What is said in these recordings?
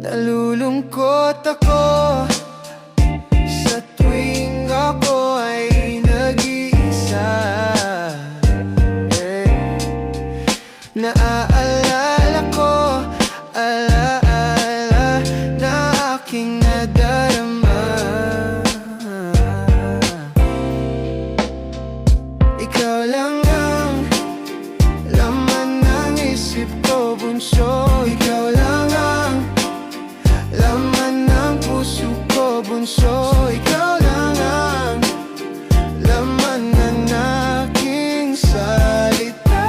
Nalulungkot ako sa tuwing ako ay nag-iisa. Naaalala ko, alaala na aking nadarama. Ikaw lang ang laman ng isip ko, bunso. Ikaw lang ang laman ng puso ko, bunso. Ikaw lang ang laman ng aking salita.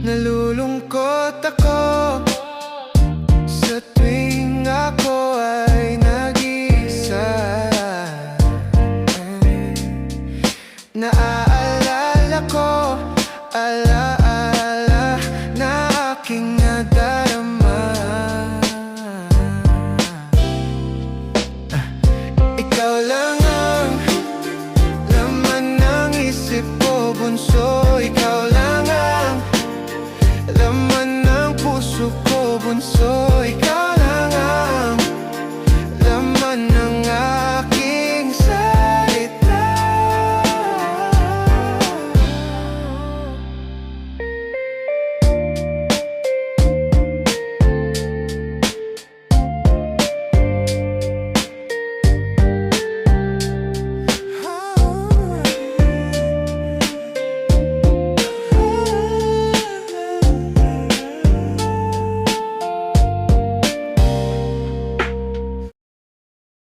Nalulungkot ako sa tuwing ako ay nag-iisa.